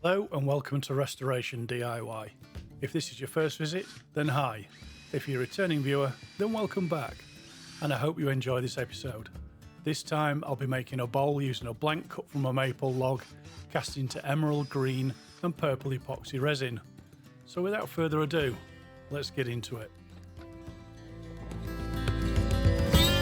Hello and welcome to Restoration DIY. If this is your first visit, then hi. If you're a returning viewer, then welcome back. And I hope you enjoy this episode. This time I'll be making a bowl using a blank cut from a maple log, cast into emerald green and purple epoxy resin. So without further ado, let's get into it.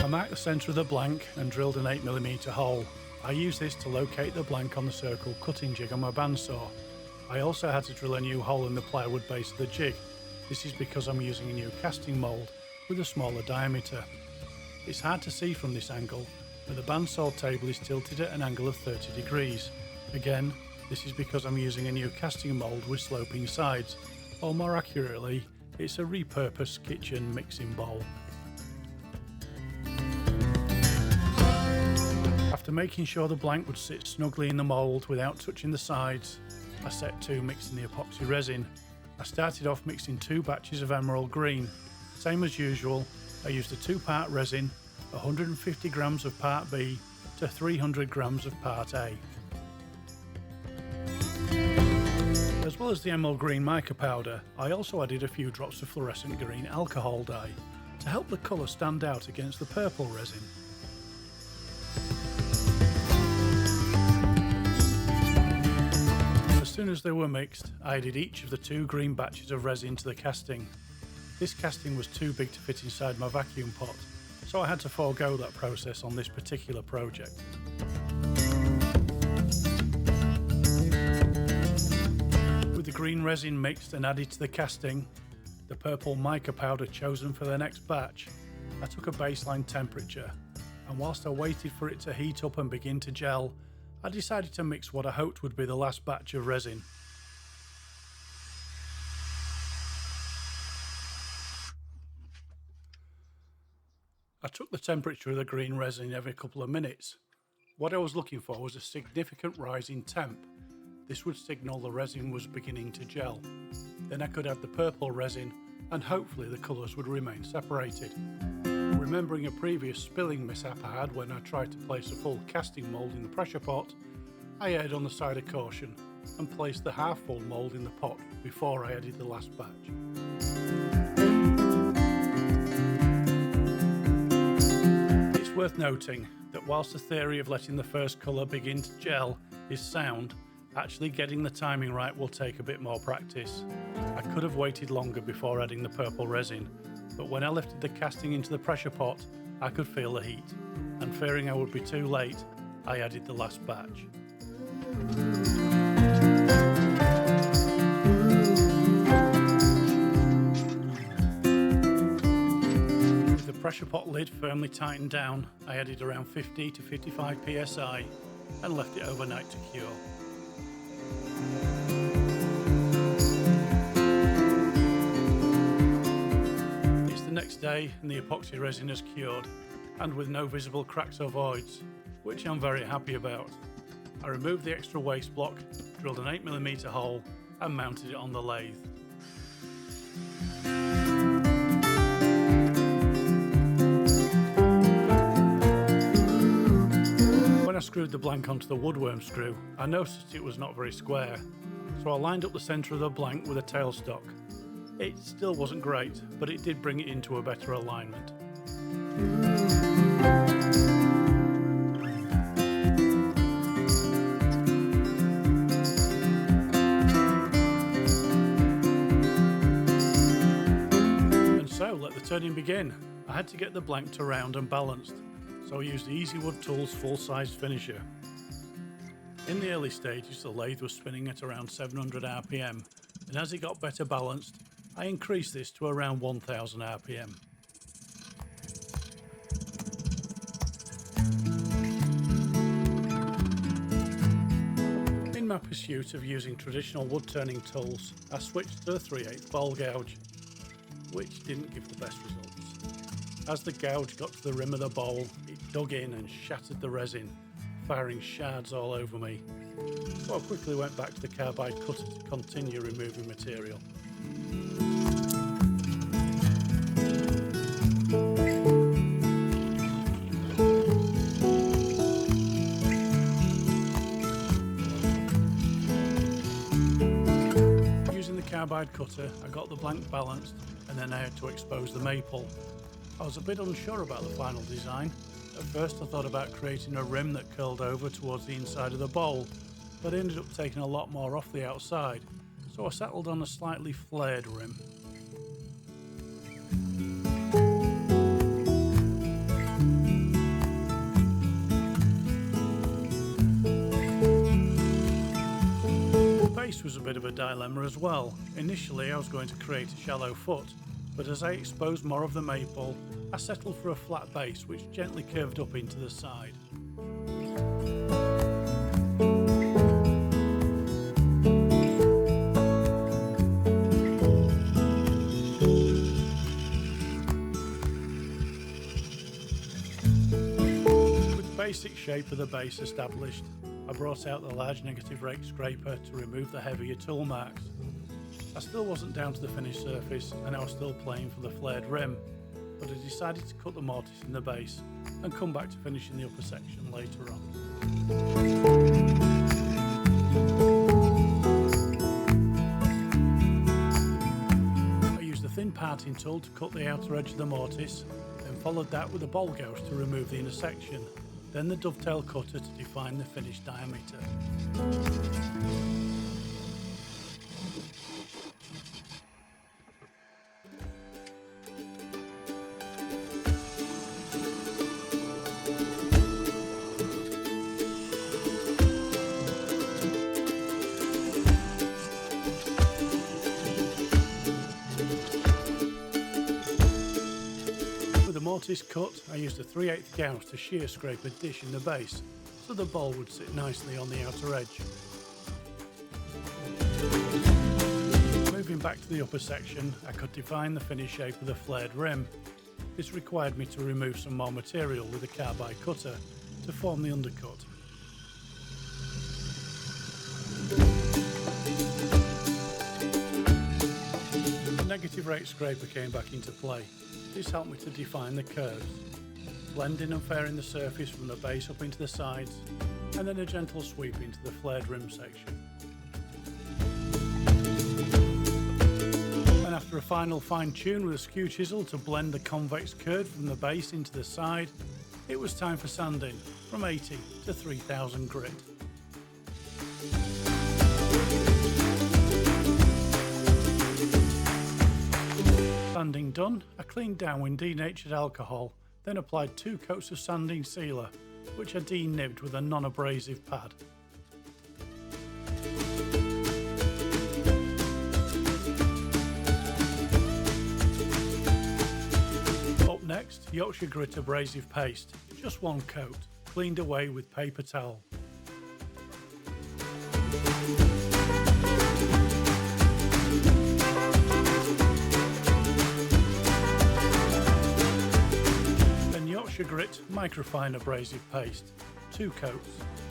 I marked the centre of the blank and drilled an 8mm hole. I used this to locate the blank on the circle cutting jig on my bandsaw. I also had to drill a new hole in the plywood base of the jig. This is because I'm using a new casting mould with a smaller diameter. It's hard to see from this angle, but the bandsaw table is tilted at an angle of 30 degrees. Again, this is because I'm using a new casting mould with sloping sides, or more accurately, it's a repurposed kitchen mixing bowl. After making sure the blank would sit snugly in the mould without touching the sides, I set to mixing the epoxy resin. I started off mixing 2 batches of emerald green. Same as usual, I used a 2-part resin, 150 grams of part B to 300 grams of part A. As well as the emerald green mica powder, I also added a few drops of fluorescent green alcohol dye to help the colour stand out against the purple resin. As soon as they were mixed, I added each of the 2 green batches of resin to the casting. This casting was too big to fit inside my vacuum pot, so I had to forego that process on this particular project. With the green resin mixed and added to the casting, the purple mica powder chosen for the next batch, I took a baseline temperature, and whilst I waited for it to heat up and begin to gel, I decided to mix what I hoped would be the last batch of resin. I took the temperature of the green resin every couple of minutes. What I was looking for was a significant rise in temp. This would signal the resin was beginning to gel. Then I could add the purple resin and hopefully the colours would remain separated. Remembering a previous spilling mishap I had when I tried to place a full casting mould in the pressure pot, I erred on the side of caution and placed the half full mould in the pot before I added the last batch. It's worth noting that whilst the theory of letting the first colour begin to gel is sound, actually getting the timing right will take a bit more practice. I could have waited longer before adding the purple resin, but when I lifted the casting into the pressure pot, I could feel the heat, and fearing I would be too late, I added the last batch. With the pressure pot lid firmly tightened down, I added around 50 to 55 psi and left it overnight to cure. Next day and the epoxy resin is cured and with no visible cracks or voids, which I'm very happy about. I removed the extra waste block, drilled an 8mm hole and mounted it on the lathe. When I screwed the blank onto the woodworm screw, I noticed it was not very square, so I lined up the centre of the blank with a tailstock. It still wasn't great, but it did bring it into a better alignment. And so, let the turning begin. I had to get the blank to round and balanced, so I used the Easy Wood Tools full-size finisher. In the early stages, the lathe was spinning at around 700 RPM, and as it got better balanced, I increased this to around 1000 RPM. In my pursuit of using traditional wood turning tools, I switched to the 3/8 bowl gouge, which didn't give the best results. As the gouge got to the rim of the bowl, it dug in and shattered the resin, firing shards all over me. So I quickly went back to the carbide cutter to continue removing material. carbide cutter, I got the blank balanced, and then I had to expose the maple. I was a bit unsure about the final design. At first I thought about creating a rim that curled over towards the inside of the bowl, but I ended up taking a lot more off the outside, so I settled on a slightly flared rim. The base was a bit of a dilemma as well. Initially I was going to create a shallow foot, but as I exposed more of the maple, I settled for a flat base which gently curved up into the side. With the basic shape of the base established, I brought out the large negative rake scraper to remove the heavier tool marks. I still wasn't down to the finished surface and I was still playing for the flared rim, but I decided to cut the mortise in the base and come back to finishing the upper section later on. I used a thin parting tool to cut the outer edge of the mortise, then followed that with a bowl gouge to remove the inner section, then the dovetail cutter to define the finished diameter. With the mortise cut, I used a 3/8 gouge to shear scrape a dish in the base, so the bowl would sit nicely on the outer edge. Moving back to the upper section, I could define the finished shape of the flared rim. This required me to remove some more material with a carbide cutter to form the undercut. The negative rake scraper came back into play. This helped me to define the curves, blending and fairing the surface from the base up into the sides, and then a gentle sweep into the flared rim section. And after a final fine tune with a skew chisel to blend the convex curve from the base into the side, it was time for sanding from 80 to 3000 grit. Sanding done, I cleaned down with denatured alcohol, then applied 2 coats of sanding sealer, which I de-nibbed with a non-abrasive pad. Up next, Yorkshire Grit abrasive paste, just 1 coat, cleaned away with paper towel. Yorkshire Grit microfine abrasive paste, 2 coats,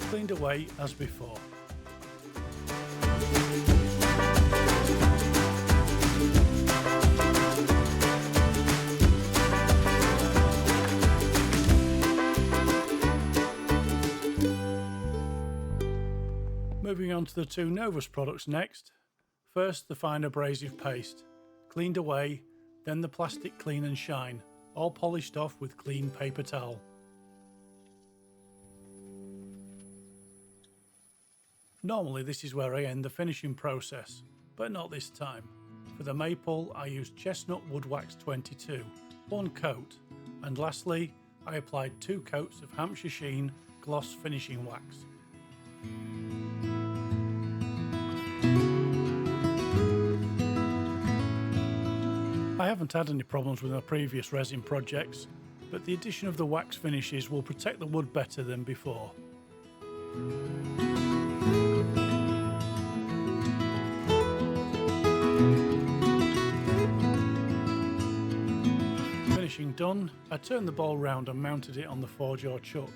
cleaned away as before. Moving on to the 2 Novus products next. First the fine abrasive paste, cleaned away, then the plastic clean and shine, all polished off with clean paper towel. Normally this is where I end the finishing process, but not this time. For the maple I used Chestnut Wood Wax 22, 1 coat, and lastly I applied 2 coats of Hampshire Sheen Gloss Finishing Wax. I haven't had any problems with my previous resin projects, but the addition of the wax finishes will protect the wood better than before. Finishing done, I turned the bowl round and mounted it on the 4-jaw chuck,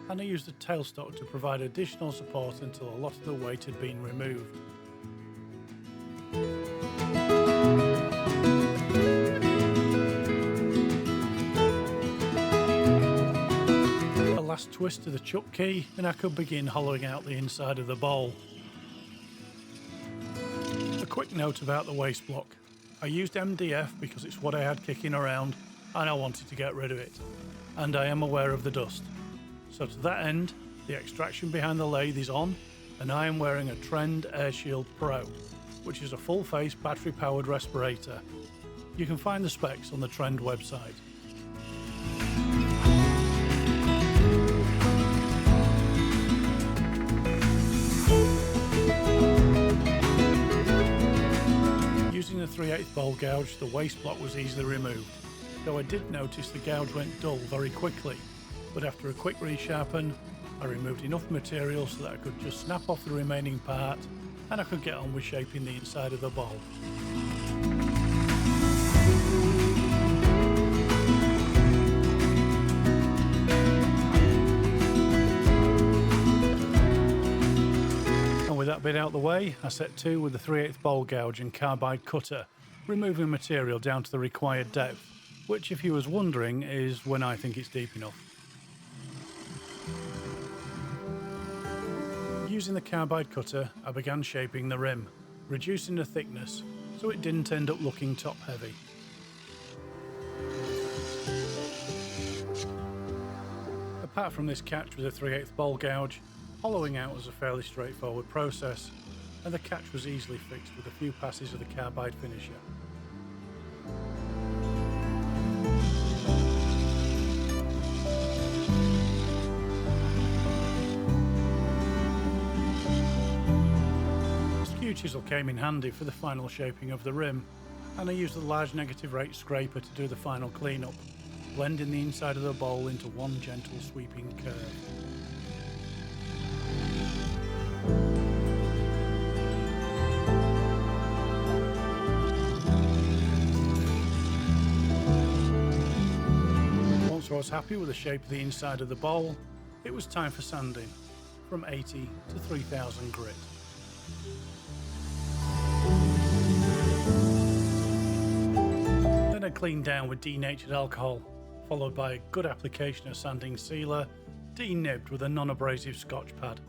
and I used a tailstock to provide additional support until a lot of the weight had been removed. Last twist to the chuck key and I could begin hollowing out the inside of the bowl. The quick note about the waste block. I used MDF because it's what I had kicking around and I wanted to get rid of it. And I am aware of the dust. So to that end, the extraction behind the lathe is on and I am wearing a Trend Air Shield Pro, which is a full-face battery-powered respirator. You can find the specs on the Trend website. Using the 3/8 bowl gouge, the waste block was easily removed, though I did notice the gouge went dull very quickly, but after a quick resharpen, I removed enough material so that I could just snap off the remaining part and I could get on with shaping the inside of the bowl. With that bit out the way, I set to with the 3/8 bowl gouge and carbide cutter, removing material down to the required depth, which, if you was wondering, is when I think it's deep enough. Using the carbide cutter, I began shaping the rim, reducing the thickness so it didn't end up looking top heavy. Apart from this catch with a 3/8 bowl gouge, hollowing out was a fairly straightforward process, and the catch was easily fixed with a few passes of the carbide finisher. The skew chisel came in handy for the final shaping of the rim, and I used a large negative rate scraper to do the final cleanup, blending the inside of the bowl into one gentle sweeping curve. Once I was happy with the shape of the inside of the bowl, it was time for sanding, from 80 to 3000 grit. Then I cleaned down with denatured alcohol, followed by a good application of sanding sealer, denibbed with a non-abrasive Scotch pad.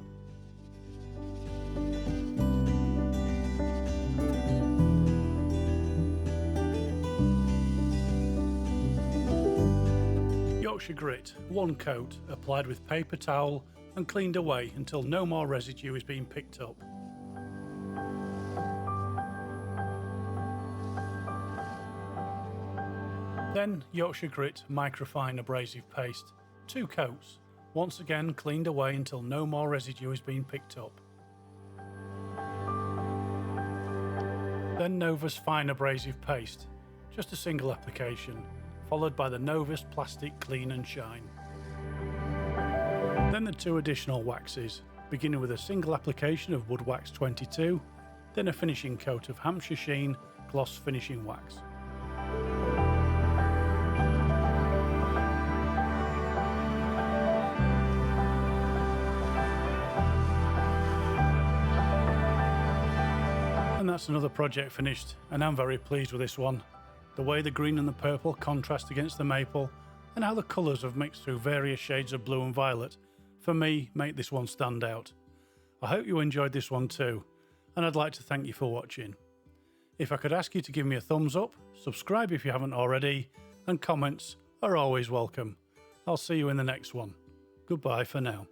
Yorkshire grit, one coat, applied with paper towel and cleaned away until no more residue is being picked up. Then Yorkshire grit microfine abrasive paste, 2 coats, once again cleaned away until no more residue is being picked up. Then Novus fine abrasive paste, just a single application, followed by the Novus plastic clean and shine. Then the 2 additional waxes, beginning with a single application of Wood Wax 22, then a finishing coat of Hampshire Sheen gloss finishing wax. And that's another project finished, and I'm very pleased with this one. The way the green and the purple contrast against the maple, and how the colours have mixed through various shades of blue and violet, for me, make this one stand out. I hope you enjoyed this one too, and I'd like to thank you for watching. If I could ask you to give me a thumbs up, subscribe if you haven't already, and comments are always welcome. I'll see you in the next one. Goodbye for now.